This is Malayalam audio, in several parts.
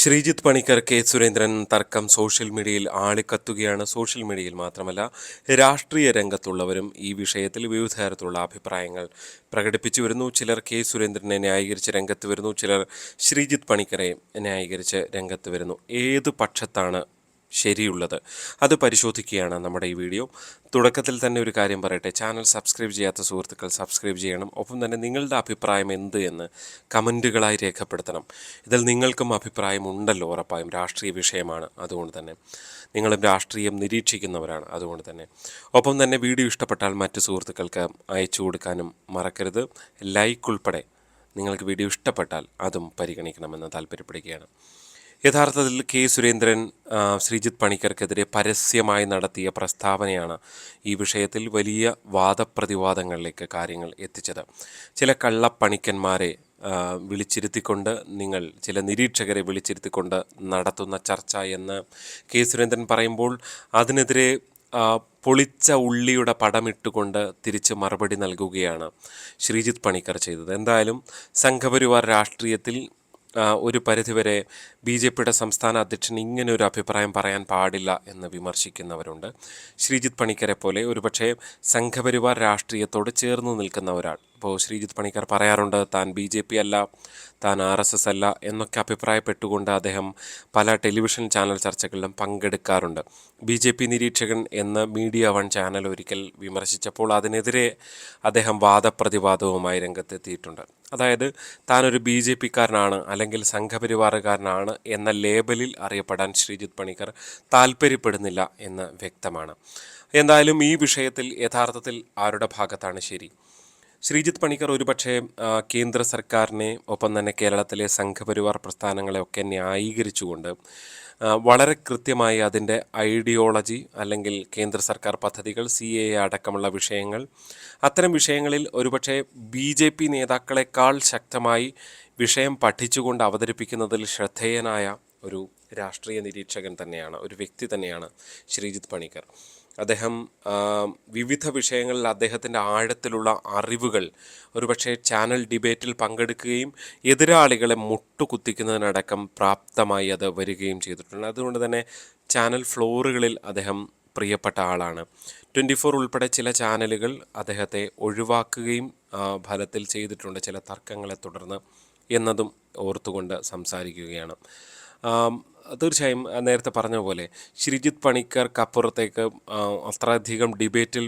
ശ്രീജിത്ത് പണിക്കർ കെ സുരേന്ദ്രൻ തർക്കം സോഷ്യൽ മീഡിയയിൽ ആളിക്കത്തുകയാണ്. സോഷ്യൽ മീഡിയയിൽ മാത്രമല്ല രാഷ്ട്രീയ രംഗത്തുള്ളവരും ഈ വിഷയത്തിൽ വിവിധ തരത്തിലുള്ള അഭിപ്രായങ്ങൾ പ്രകടിപ്പിച്ചു വരുന്നു. ചിലർ കെ സുരേന്ദ്രനെ ന്യായീകരിച്ച് രംഗത്ത് വരുന്നു, ചിലർ ശ്രീജിത്ത് പണിക്കരെ ന്യായീകരിച്ച് രംഗത്ത് വരുന്നു. ഏത് പക്ഷത്താണ് ശരിയുള്ളത് അത് പരിശോധിക്കുകയാണ് നമ്മുടെ ഈ വീഡിയോ. തുടക്കത്തിൽ തന്നെ ഒരു കാര്യം പറയട്ടെ, ചാനൽ സബ്സ്ക്രൈബ് ചെയ്യാത്ത സുഹൃത്തുക്കൾ സബ്സ്ക്രൈബ് ചെയ്യണം. ഒപ്പം തന്നെ നിങ്ങളുടെ അഭിപ്രായം എന്ത് എന്ന് കമൻറ്റുകളായി രേഖപ്പെടുത്തണം. ഇതിൽ നിങ്ങൾക്കും അഭിപ്രായം ഉണ്ടല്ലോ, ഉറപ്പായും രാഷ്ട്രീയ വിഷയമാണ്, അതുകൊണ്ട് തന്നെ നിങ്ങളും രാഷ്ട്രീയം നിരീക്ഷിക്കുന്നവരാണ്, അതുകൊണ്ട് തന്നെ. ഒപ്പം തന്നെ വീഡിയോ ഇഷ്ടപ്പെട്ടാൽ മറ്റ് സുഹൃത്തുക്കൾക്ക് അയച്ചു കൊടുക്കാനും മറക്കരുത്. ലൈക്ക് ഉൾപ്പെടെ നിങ്ങൾക്ക് വീഡിയോ ഇഷ്ടപ്പെട്ടാൽ അതും പരിഗണിക്കണമെന്ന് താല്പര്യപ്പെടുകയാണ്. യഥാർത്ഥത്തിൽ കെ സുരേന്ദ്രൻ ശ്രീജിത്ത് പണിക്കർക്കെതിരെ പരസ്യമായി നടത്തിയ പ്രസ്താവനയാണ് ഈ വിഷയത്തിൽ വലിയ വാദപ്രതിവാദങ്ങളിലേക്ക് കാര്യങ്ങൾ എത്തിച്ചത്. ചില കള്ളപ്പണിക്കന്മാരെ വിളിച്ചിരുത്തിക്കൊണ്ട് ചില നിരീക്ഷകരെ വിളിച്ചിരുത്തിക്കൊണ്ട് നടത്തുന്ന ചർച്ച എന്ന് കെ സുരേന്ദ്രൻ പറയുമ്പോൾ അതിനെതിരെ പൊളിച്ച ഉള്ളിയുടെ പടമിട്ടുകൊണ്ട് തിരിച്ച് മറുപടി നൽകുകയാണ് ശ്രീജിത്ത് പണിക്കർ ചെയ്തത്. എന്തായാലും സംഘപരിവാർ രാഷ്ട്രീയത്തിൽ ഒരു പരിധിവരെ ബി ജെ പിയുടെ സംസ്ഥാന അധ്യക്ഷൻ ഇങ്ങനെ ഒരു അഭിപ്രായം പറയാൻ പാടില്ല എന്ന് വിമർശിക്കുന്നവരുണ്ട്. ശ്രീജിത്ത് പണിക്കരെ പോലെ ഒരുപക്ഷെ സംഘപരിവാർ രാഷ്ട്രീയത്തോട് ചേർന്ന് നിൽക്കുന്ന ഒരാൾ, ഇപ്പോൾ ശ്രീജിത്ത് പണിക്കർ പറയാറുണ്ട് താൻ ബി ജെ പി അല്ല, താൻ ആർ എസ് എസ് അല്ല എന്നൊക്കെ അഭിപ്രായപ്പെട്ടുകൊണ്ട് അദ്ദേഹം പല ടെലിവിഷൻ ചാനൽ ചർച്ചകളിലും പങ്കെടുക്കാറുണ്ട്. ബി ജെ പി നിരീക്ഷകൻ എന്ന് മീഡിയ വൺ ചാനൽ ഒരിക്കൽ വിമർശിച്ചപ്പോൾ അതിനെതിരെ അദ്ദേഹം വാദപ്രതിവാദവുമായി രംഗത്തെത്തിയിട്ടുണ്ട്. അതായത് താനൊരു ബി ജെ പിക്കാരനാണ് അല്ലെങ്കിൽ സംഘപരിവാറുകാരനാണ് എന്ന ലേബലിൽ അറിയപ്പെടാൻ ശ്രീജിത്ത് പണിക്കർ താല്പര്യപ്പെടുന്നില്ല എന്ന് വ്യക്തമാണ്. എന്തായാലും ഈ വിഷയത്തിൽ യഥാർത്ഥത്തിൽ ആരുടെ ഭാഗത്താണ് ശരി? ശ്രീജിത്ത് പണിക്കർ ഒരുപക്ഷെ കേന്ദ്ര സർക്കാരിനെ ഒപ്പം തന്നെ കേരളത്തിലെ സംഘപരിവാർ പ്രസ്ഥാനങ്ങളെയൊക്കെ ന്യായീകരിച്ചുകൊണ്ട് വളരെ കൃത്യമായി അതിൻ്റെ ഐഡിയോളജി അല്ലെങ്കിൽ കേന്ദ്ര സർക്കാർ പദ്ധതികൾ, CAA അടക്കമുള്ള വിഷയങ്ങൾ, അത്തരം വിഷയങ്ങളിൽ ഒരുപക്ഷെ ബി ജെ പി നേതാക്കളെക്കാൾ ശക്തമായി വിഷയം പഠിച്ചുകൊണ്ട് അവതരിപ്പിക്കുന്നതിൽ ശ്രദ്ധേയനായ ഒരു രാഷ്ട്രീയ നിരീക്ഷകൻ തന്നെയാണ്, ഒരു വ്യക്തി തന്നെയാണ് ശ്രീജിത്ത് പണിക്കർ. അദ്ദേഹം വിവിധ വിഷയങ്ങളിൽ അദ്ദേഹത്തിൻ്റെ ആഴത്തിലുള്ള അറിവുകൾ ഒരുപക്ഷെ ചാനൽ ഡിബേറ്റിൽ പങ്കെടുക്കുകയും എതിരാളികളെ മുട്ടുകുത്തിക്കുന്നതിനടക്കം പ്രാപ്തമായി അത് വരികയും ചെയ്തിട്ടുണ്ട്. അതുകൊണ്ട് തന്നെ ചാനൽ ഫ്ലോറുകളിൽ അദ്ദേഹം പ്രിയപ്പെട്ട ആളാണ്. 24 ഉൾപ്പെടെ ചില ചാനലുകൾ അദ്ദേഹത്തെ ഒഴിവാക്കുകയും ഫലത്തിൽ ചെയ്തിട്ടുണ്ട് ചില തർക്കങ്ങളെ തുടർന്ന് എന്നതും ഓർത്തുകൊണ്ട് സംസാരിക്കുകയാണ്. തീർച്ചയായും നേരത്തെ പറഞ്ഞ പോലെ ശ്രീജിത്ത് പണിക്കർക്കപ്പുറത്തേക്ക് അത്രയധികം ഡിബേറ്റിൽ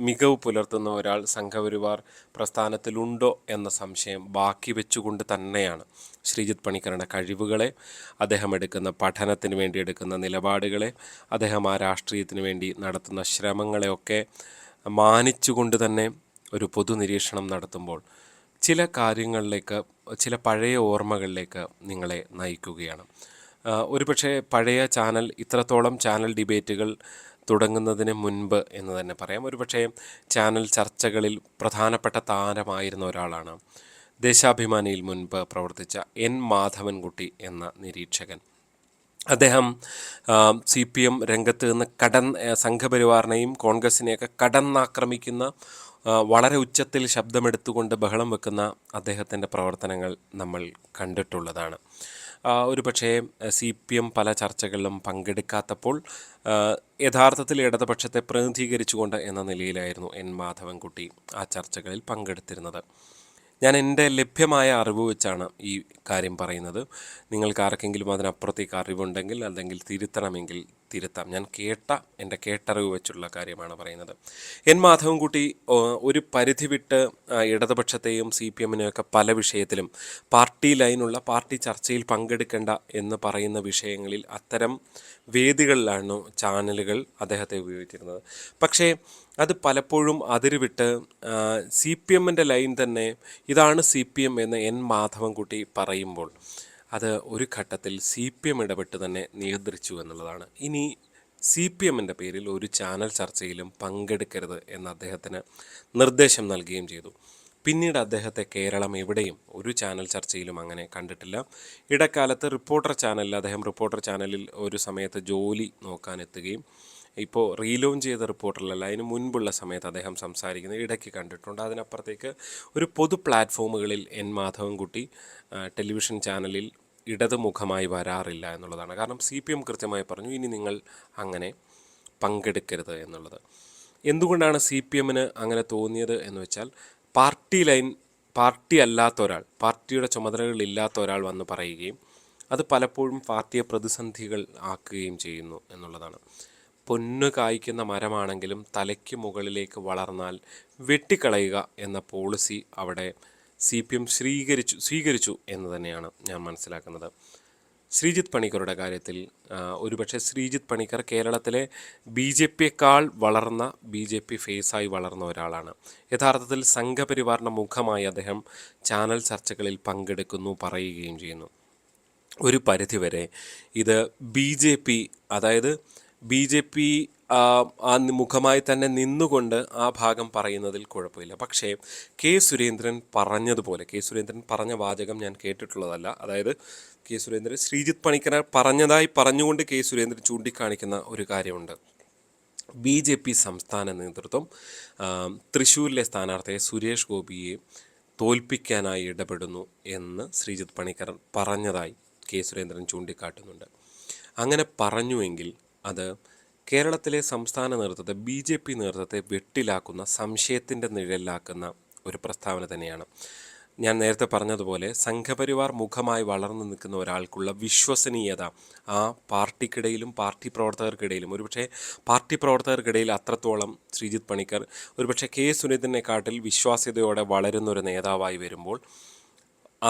മികവ് പുലർത്തുന്ന ഒരാൾ സംഘപരിവാർ പ്രസ്ഥാനത്തിലുണ്ടോ എന്ന സംശയം ബാക്കി വെച്ചുകൊണ്ട് തന്നെയാണ് ശ്രീജിത്ത് പണിക്കരുടെ കഴിവുകളെ, അദ്ദേഹം എടുക്കുന്ന പഠനത്തിന് വേണ്ടി എടുക്കുന്ന നിലപാടുകളെ, അദ്ദേഹം ആ രാഷ്ട്രീയത്തിന് വേണ്ടി നടത്തുന്ന ശ്രമങ്ങളെയൊക്കെ മാനിച്ചുകൊണ്ട് തന്നെ ഒരു പൊതുനിരീക്ഷണം നടത്തുമ്പോൾ ചില കാര്യങ്ങളിലേക്ക്, ചില പഴയ ഓർമ്മകളിലേക്ക് നിങ്ങളെ നയിക്കുകയാണ്. ഒരുപക്ഷെ പഴയ ഇത്രത്തോളം ചാനൽ ഡിബേറ്റുകൾ തുടങ്ങുന്നതിന് മുൻപ് എന്ന് തന്നെ പറയാം. ഒരുപക്ഷെ ചാനൽ ചർച്ചകളിൽ പ്രധാനപ്പെട്ട താരമായിരുന്ന ഒരാളാണ് ദേശാഭിമാനിയിൽ മുൻപ് പ്രവർത്തിച്ച N മാധവൻകുട്ടി എന്ന നിരീക്ഷകൻ. അദ്ദേഹം CPM രംഗത്ത് നിന്ന് സംഘപരിവാറിനെയും കോൺഗ്രസിനെയൊക്കെ കടന്നാക്രമിക്കുന്ന, വളരെ ഉച്ചത്തിൽ ശബ്ദമെടുത്തുകൊണ്ട് ബഹളം വെക്കുന്ന അദ്ദേഹത്തിൻ്റെ പ്രവർത്തനങ്ങൾ നമ്മൾ കണ്ടിട്ടുള്ളതാണ്. ഒരുപക്ഷേ CPM പല ചർച്ചകളിലും പങ്കെടുക്കാത്തപ്പോൾ യഥാർത്ഥത്തിൽ ഇടതുപക്ഷത്തെ പ്രതിനിധീകരിച്ചുകൊണ്ട് എന്ന നിലയിലായിരുന്നു N മാധവൻകുട്ടി ആ ചർച്ചകളിൽ പങ്കെടുത്തിരുന്നത്. ഞാൻ എൻ്റെ ലഭ്യമായ അറിവ് വെച്ചാണ് ഈ കാര്യം പറയുന്നത്. നിങ്ങൾക്ക് ആർക്കെങ്കിലും അതിനപ്പുറത്തേക്ക് അറിവുണ്ടെങ്കിൽ അല്ലെങ്കിൽ തിരുത്തണമെങ്കിൽ തിരുത്താം. ഞാൻ എൻ്റെ കേട്ടറിവ് വെച്ചുള്ള കാര്യമാണ് പറയുന്നത്. N മാധവൻകുട്ടി ഒരു പരിധി വിട്ട് ഇടതുപക്ഷത്തെയും CPMനെയൊക്കെ പല വിഷയത്തിലും പാർട്ടി ലൈനുള്ള, പാർട്ടി ചർച്ചയിൽ പങ്കെടുക്കേണ്ട എന്ന് പറയുന്ന വിഷയങ്ങളിൽ അത്തരം വേദികളിലാണ് ചാനലുകൾ അദ്ദേഹത്തെ ഉപയോഗിച്ചിരുന്നത്. പക്ഷേ അത് പലപ്പോഴും അതിരുവിട്ട് CPMൻ്റെ ലൈൻ തന്നെ ഇതാണ് CPM എന്ന് N മാധവൻകുട്ടി പറയുമ്പോൾ അത് ഒരു ഘട്ടത്തിൽ CPM ഇടപെട്ട് തന്നെ നിയന്ത്രിച്ചു എന്നുള്ളതാണ്. ഇനി CPMൻ്റെ പേരിൽ ഒരു ചാനൽ ചർച്ചയിലും പങ്കെടുക്കരുത് എന്ന് അദ്ദേഹത്തിന് നിർദ്ദേശം നൽകുകയും ചെയ്തു. പിന്നീട് അദ്ദേഹത്തെ കേരളം എവിടെയും ഒരു ചാനൽ ചർച്ചയിലും അങ്ങനെ കണ്ടിട്ടില്ല. ഇടക്കാലത്ത് റിപ്പോർട്ടർ ചാനലിൽ ഒരു സമയത്ത് ജോലി നോക്കാനെത്തുകയും ഇപ്പോൾ റീലോഞ്ച് ചെയ്ത റിപ്പോർട്ടറിലല്ല, അതിന് മുൻപുള്ള സമയത്ത് അദ്ദേഹം സംസാരിക്കുന്നത് ഇടയ്ക്ക് കണ്ടിട്ടുണ്ട്. അതിനപ്പുറത്തേക്ക് ഒരു പൊതു പ്ലാറ്റ്ഫോമുകളിൽ N മാധവൻകുട്ടി ടെലിവിഷൻ ചാനലിൽ ഇടതുമുഖമായി വരാറില്ല എന്നുള്ളതാണ്. കാരണം CPM കൃത്യമായി പറഞ്ഞു ഇനി നിങ്ങൾ അങ്ങനെ പങ്കെടുക്കരുത് എന്നുള്ളത്. എന്തുകൊണ്ടാണ് CPMന് അങ്ങനെ തോന്നിയത് എന്ന് വെച്ചാൽ പാർട്ടി അല്ലാത്ത ഒരാൾ, പാർട്ടിയുടെ ചുമതലകളില്ലാത്ത ഒരാൾ വന്ന് പറയുകയും അത് പലപ്പോഴും പാർട്ടിയെ പ്രതിസന്ധികൾ ആക്കുകയും ചെയ്യുന്നു എന്നുള്ളതാണ്. പൊന്നു കായ്ക്കുന്ന മരമാണെങ്കിലും തലയ്ക്ക് മുകളിലേക്ക് വളർന്നാൽ വെട്ടിക്കളയുക എന്ന പോളിസി അവിടെ CPM സ്വീകരിച്ചു എന്ന് തന്നെയാണ് ഞാൻ മനസ്സിലാക്കുന്നത്. ശ്രീജിത്ത് പണിക്കറുടെ കാര്യത്തിൽ ഒരുപക്ഷെ ശ്രീജിത്ത് പണിക്കർ കേരളത്തിലെ BJPയേക്കാൾ വളർന്ന BJP ഫേസായി വളർന്ന ഒരാളാണ്. യഥാർത്ഥത്തിൽ സംഘപരിവാറിൻ്റെ മുഖമായി അദ്ദേഹം ചാനൽ ചർച്ചകളിൽ പങ്കെടുക്കുന്നു, പറയുകയും ചെയ്യുന്നു. ഒരു പരിധിവരെ ഇത് അതായത് BJP ആ മുഖമായി തന്നെ നിന്നുകൊണ്ട് ആ ഭാഗം പറയുന്നതിൽ കുഴപ്പമില്ല. പക്ഷേ സുരേന്ദ്രൻ പറഞ്ഞ വാചകം ഞാൻ കേട്ടിട്ടുള്ളതല്ല. അതായത് സുരേന്ദ്രൻ ശ്രീജിത്ത് പണിക്കർ പറഞ്ഞതായി പറഞ്ഞുകൊണ്ട് സുരേന്ദ്രൻ ചൂണ്ടിക്കാണിക്കുന്ന ഒരു കാര്യമുണ്ട്. BJP സംസ്ഥാന നേതൃത്വം തൃശ്ശൂരിലെ സ്ഥാനാർത്ഥിയെ സുരേഷ് ഗോപിയെ തോൽപ്പിക്കാനായി ഇടപെടുന്നു എന്ന് ശ്രീജിത്ത് പണിക്കർ പറഞ്ഞതായി സുരേന്ദ്രൻ ചൂണ്ടിക്കാട്ടുന്നുണ്ട്. അങ്ങനെ പറഞ്ഞുവെങ്കിൽ അത് കേരളത്തിലെ സംസ്ഥാന നേതൃത്വത്തെ BJP നേതൃത്വത്തെ വെട്ടിലാക്കുന്ന, സംശയത്തിൻ്റെ നിഴലിലാക്കുന്ന ഒരു പ്രസ്താവന തന്നെയാണ്. ഞാൻ നേരത്തെ പറഞ്ഞതുപോലെ സംഘപരിവാർ മുഖമായി വളർന്നു നിൽക്കുന്ന ഒരാൾക്കുള്ള വിശ്വസനീയത ആ പാർട്ടിക്കിടയിലും പാർട്ടി പ്രവർത്തകർക്കിടയിലും, ഒരുപക്ഷെ പാർട്ടി പ്രവർത്തകർക്കിടയിൽ അത്രത്തോളം ശ്രീജിത്ത് പണിക്കർ ഒരുപക്ഷെ സുരേന്ദ്രനെക്കാട്ടിൽ വിശ്വാസ്യതയോടെ വളരുന്നൊരു നേതാവായി വരുമ്പോൾ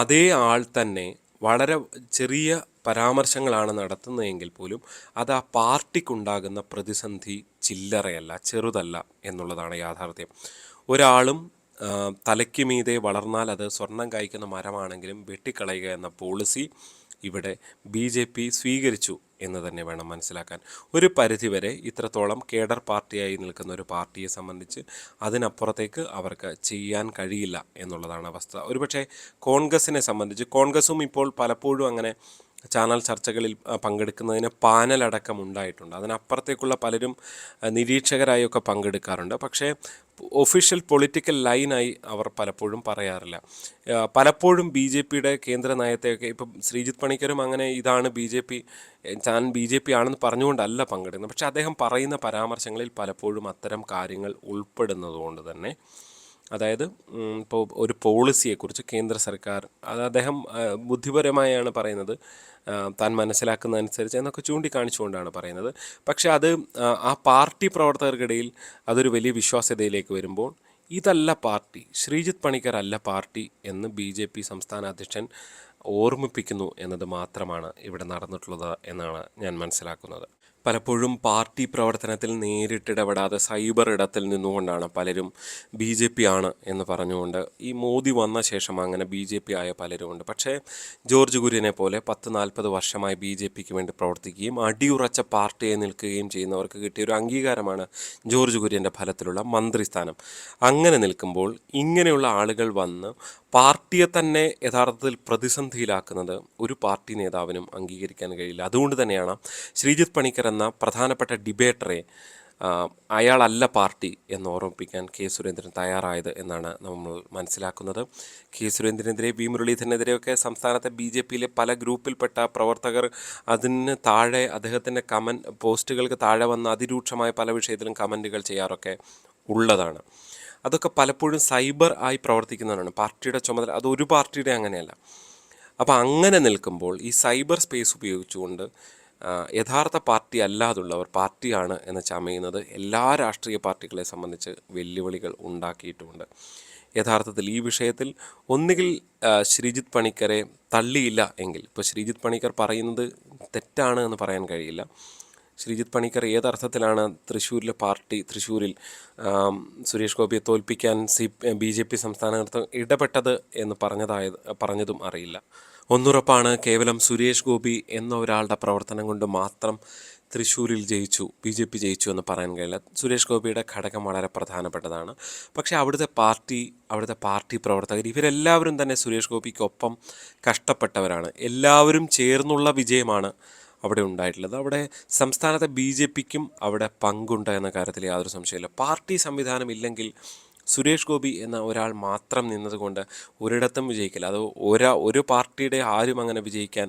അതേ ആൾ തന്നെ വളരെ ചെറിയ പരാമർശങ്ങളാണ് നടത്തുന്നതെങ്കിൽ പോലും അത് ആ പാർട്ടിക്കുണ്ടാകുന്ന പ്രതിസന്ധി ചില്ലറയല്ല, ചെറുതല്ല എന്നുള്ളതാണ് യാഥാർത്ഥ്യം. ഒരാളും തലയ്ക്ക് മീതെ വളർന്നാൽ അത് സ്വർണം കായ്ക്കുന്ന മരമാണെങ്കിലും വെട്ടിക്കളയുക എന്ന പോളിസി ഇവിടെ BJP സ്വീകരിച്ചു എന്ന് തന്നെ വേണം മനസ്സിലാക്കാൻ. ഒരു പരിധിവരെ ഇത്രത്തോളം കേഡർ പാർട്ടിയായി നിൽക്കുന്ന ഒരു പാർട്ടിയെ സംബന്ധിച്ച് അതിനപ്പുറത്തേക്ക് അവർക്ക് ചെയ്യാൻ കഴിയില്ല എന്നുള്ളതാണ് അവസ്ഥ. ഒരുപക്ഷെ കോൺഗ്രസിനെ സംബന്ധിച്ച്, കോൺഗ്രസും ഇപ്പോൾ പലപ്പോഴും അങ്ങനെ ചാനൽ ചർച്ചകളിൽ പങ്കെടുക്കുന്നതിന് പാനലടക്കം ഉണ്ടായിട്ടുണ്ട്. അതിനപ്പുറത്തേക്കുള്ള പലരും നിരീക്ഷകരായൊക്കെ പങ്കെടുക്കാറുണ്ട്. പക്ഷേ ഒഫീഷ്യൽ പൊളിറ്റിക്കൽ ലൈനായി അവർ പലപ്പോഴും പറയാറില്ല. പലപ്പോഴും BJPയുടെ കേന്ദ്ര നയത്തെയൊക്കെ ഇപ്പം ശ്രീജിത്ത് പണിക്കരും അങ്ങനെ ഇതാണ് താൻ BJP ആണെന്ന് പറഞ്ഞുകൊണ്ടല്ല പങ്കെടുക്കുന്നത്. പക്ഷേ അദ്ദേഹം പറയുന്ന പരാമർശങ്ങളിൽ പലപ്പോഴും അത്തരം കാര്യങ്ങൾ ഉൾപ്പെടുന്നതുകൊണ്ട് തന്നെ, അതായത് ഇപ്പോൾ ഒരു പോളിസിയെക്കുറിച്ച് കേന്ദ്ര സർക്കാർ, അത് അദ്ദേഹം ബുദ്ധിപരമായാണ് പറയുന്നത്, താൻ മനസ്സിലാക്കുന്നതനുസരിച്ച് എന്നൊക്കെ ചൂണ്ടിക്കാണിച്ചുകൊണ്ടാണ് പറയുന്നത്. പക്ഷേ അത് ആ പാർട്ടി പ്രവർത്തകർക്കിടയിൽ അതൊരു വലിയ വിശ്വാസ്യതയിലേക്ക് വരുമ്പോൾ ഇതല്ല പാർട്ടി, ശ്രീജിത്ത് പണിക്കർ അല്ല പാർട്ടി എന്ന് BJP സംസ്ഥാന അധ്യക്ഷൻ ഓർമ്മിപ്പിക്കുന്നു എന്നത് മാത്രമാണ് ഇവിടെ നടന്നിട്ടുള്ളത് എന്നാണ് ഞാൻ മനസ്സിലാക്കുന്നത്. പലപ്പോഴും പാർട്ടി പ്രവർത്തനത്തിൽ നേരിട്ടിടപെടാതെ സൈബർ ഇടത്തിൽ നിന്നുകൊണ്ടാണ് പലരും BJP ആണ് എന്ന് പറഞ്ഞുകൊണ്ട്, ഈ മോദി വന്ന ശേഷം അങ്ങനെ BJP ആയ പലരുമുണ്ട്. പക്ഷേ ജോർജ് കുര്യനെ പോലെ 10-40 വർഷമായി BJPക്ക് വേണ്ടി പ്രവർത്തിക്കുകയും അടിയുറച്ച പാർട്ടിയായി നിൽക്കുകയും ചെയ്യുന്നവർക്ക് കിട്ടിയൊരു അംഗീകാരമാണ് ജോർജ് കുര്യൻ്റെ ഫലത്തിലുള്ള മന്ത്രിസ്ഥാനം. അങ്ങനെ നിൽക്കുമ്പോൾ ഇങ്ങനെയുള്ള ആളുകൾ വന്ന് പാർട്ടിയെ തന്നെ യഥാർത്ഥത്തിൽ പ്രതിസന്ധിയിലാക്കുന്നത് ഒരു പാർട്ടി നേതാവിനും അംഗീകരിക്കാൻ കഴിയില്ല. അതുകൊണ്ട് തന്നെയാണ് ശ്രീജിത്ത് പണിക്കർ എന്ന പ്രധാനപ്പെട്ട ഡിബേറ്ററെ അയാളല്ല പാർട്ടി എന്ന് ഓർമ്മിപ്പിക്കാൻ സുരേന്ദ്രൻ തയ്യാറായത് എന്നാണ് നമ്മൾ മനസ്സിലാക്കുന്നത്. സുരേന്ദ്രനെതിരെ, മുരളീധരനെതിരെയൊക്കെ സംസ്ഥാനത്തെ BJPയിലെ പല ഗ്രൂപ്പിൽപ്പെട്ട പ്രവർത്തകർ അതിന് താഴെ അദ്ദേഹത്തിൻ്റെ പോസ്റ്റുകൾക്ക് താഴെ വന്ന് അതിരൂക്ഷമായ പല വിഷയത്തിലും കമൻറ്റുകൾ ചെയ്യാറൊക്കെ ഉള്ളതാണ്. അതൊക്കെ പലപ്പോഴും സൈബർ ആയി പ്രവർത്തിക്കുന്നവരാണ്. പാർട്ടിയുടെ ചുമതല അത് ഒരു പാർട്ടിയുടെ അങ്ങനെയല്ല. അപ്പോൾ അങ്ങനെ നിൽക്കുമ്പോൾ ഈ സൈബർ സ്പേസ് ഉപയോഗിച്ചുകൊണ്ട് യഥാർത്ഥ പാർട്ടി അല്ലാതുള്ളവർ പാർട്ടിയാണ് എന്ന് ചമയുന്നത് എല്ലാ രാഷ്ട്രീയ പാർട്ടികളെ സംബന്ധിച്ച് വെല്ലുവിളികൾ ഉണ്ടാക്കിയിട്ടുമുണ്ട്. യഥാർത്ഥത്തിൽ ഈ വിഷയത്തിൽ ഒന്നുകിൽ ശ്രീജിത്ത് പണിക്കരെ തള്ളിയില്ല എങ്കിൽ, ഇപ്പോൾ ശ്രീജിത്ത് പണിക്കർ പറയുന്നത് തെറ്റാണ് എന്ന് പറയാൻ കഴിയില്ല. ശ്രീജിത്ത് പണിക്കർ ഏതർത്ഥത്തിലാണ് തൃശ്ശൂരിൽ സുരേഷ് ഗോപിയെ തോൽപ്പിക്കാൻ BJP സംസ്ഥാന നേതൃത്വം ഇടപെട്ടത് എന്ന് പറഞ്ഞതും അറിയില്ല. ഒന്നുറപ്പാണ്, കേവലം സുരേഷ് ഗോപി എന്ന ഒരാളുടെ പ്രവർത്തനം കൊണ്ട് മാത്രം തൃശ്ശൂരിൽ BJP ജയിച്ചു എന്ന് പറയാൻ കഴിയില്ല. സുരേഷ് ഗോപിയുടെ ഘടകം വളരെ പ്രധാനപ്പെട്ടതാണ്. പക്ഷേ അവിടുത്തെ പാർട്ടി പ്രവർത്തകർ ഇവരെല്ലാവരും തന്നെ സുരേഷ് ഗോപിക്കൊപ്പം കഷ്ടപ്പെട്ടവരാണ്. എല്ലാവരും ചേർന്നുള്ള വിജയമാണ് അവിടെ ഉണ്ടായിട്ടുള്ളത്. അവിടെ സംസ്ഥാനത്തെ BJPക്കും അവിടെ പങ്കുണ്ട് എന്ന കാര്യത്തിൽ യാതൊരു സംശയമില്ല. പാർട്ടി സംവിധാനം ഇല്ലെങ്കിൽ സുരേഷ് ഗോപി എന്ന ഒരാൾ മാത്രം നിന്നതുകൊണ്ട് ഒരിടത്തും വിജയിക്കില്ല. അത് ഒരു പാർട്ടിയുടെ ആരും അങ്ങനെ വിജയിക്കാൻ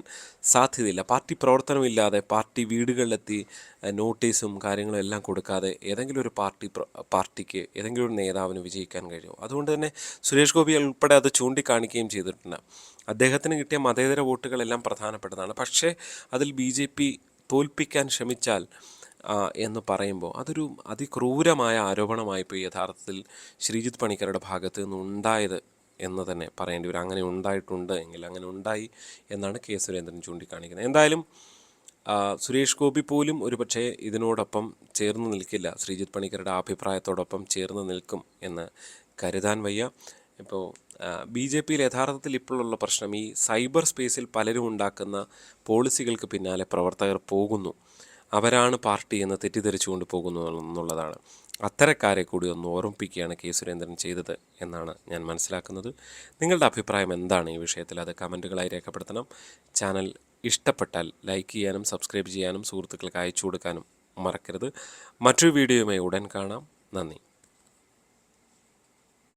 സാധ്യതയില്ല. പാർട്ടി പ്രവർത്തനമില്ലാതെ, പാർട്ടി വീടുകളിലെത്തി നോട്ടീസും കാര്യങ്ങളും എല്ലാം കൊടുക്കാതെ ഏതെങ്കിലും ഒരു പാർട്ടിക്ക് ഏതെങ്കിലും ഒരു നേതാവിന് വിജയിക്കാൻ കഴിയും. അതുകൊണ്ട് തന്നെ സുരേഷ് ഗോപി ഉൾപ്പെടെ അത് ചൂണ്ടിക്കാണിക്കുകയും ചെയ്തിട്ടുണ്ട്. അദ്ദേഹത്തിന് കിട്ടിയ മതേതര വോട്ടുകളെല്ലാം പ്രധാനപ്പെട്ടതാണ്. പക്ഷേ അതിൽ BJP തോൽപ്പിക്കാൻ ശ്രമിച്ചാൽ എന്ന് പറയുമ്പോൾ അതൊരു അതിക്രൂരമായ ആരോപണമായിപ്പോയി യഥാർത്ഥത്തിൽ ശ്രീജിത്ത് പണിക്കരുടെ ഭാഗത്ത് നിന്ന് ഉണ്ടായത് എന്ന് തന്നെ പറയേണ്ടി വരും. അങ്ങനെ ഉണ്ടായിട്ടുണ്ട് എങ്കിൽ അങ്ങനെ ഉണ്ടായി എന്നാണ് കെ സുരേന്ദ്രൻ ചൂണ്ടിക്കാണിക്കുന്നത്. എന്തായാലും സുരേഷ് ഗോപി പോലും ഒരുപക്ഷെ ഇതിനോടൊപ്പം ചേർന്ന് നിൽക്കില്ല, ശ്രീജിത്ത് പണിക്കരുടെ അഭിപ്രായത്തോടൊപ്പം ചേർന്ന് നിൽക്കും എന്ന് കരുതാൻ വയ്യ. ഇപ്പോൾ BJPയിൽ യഥാർത്ഥത്തിൽ ഇപ്പോഴുള്ള പ്രശ്നം ഈ സൈബർ സ്പേസിൽ പലരും ഉണ്ടാക്കുന്ന പോളിസികൾക്ക് പിന്നാലെ പ്രവർത്തകർ പോകുന്നു, അവരാണ് പാർട്ടി എന്ന് തെറ്റിദ്ധരിച്ചുകൊണ്ട് പോകുന്നു എന്നുള്ളതാണ്. അത്തരക്കാരെ കൂടി ഒന്ന് ഓർമ്മിപ്പിക്കുകയാണ് കെ സുരേന്ദ്രൻ ചെയ്തത് എന്നാണ് ഞാൻ മനസ്സിലാക്കുന്നത്. നിങ്ങളുടെ അഭിപ്രായം എന്താണ് ഈ വിഷയത്തിൽ? അത് കമൻറ്റുകളായി രേഖപ്പെടുത്തണം. ചാനൽ ഇഷ്ടപ്പെട്ടാൽ ലൈക്ക് ചെയ്യാനും സബ്സ്ക്രൈബ് ചെയ്യാനും സുഹൃത്തുക്കൾക്ക് അയച്ചു കൊടുക്കാനും മറക്കരുത്. മറ്റൊരു വീഡിയോയുമായി ഉടൻ കാണാം. നന്ദി.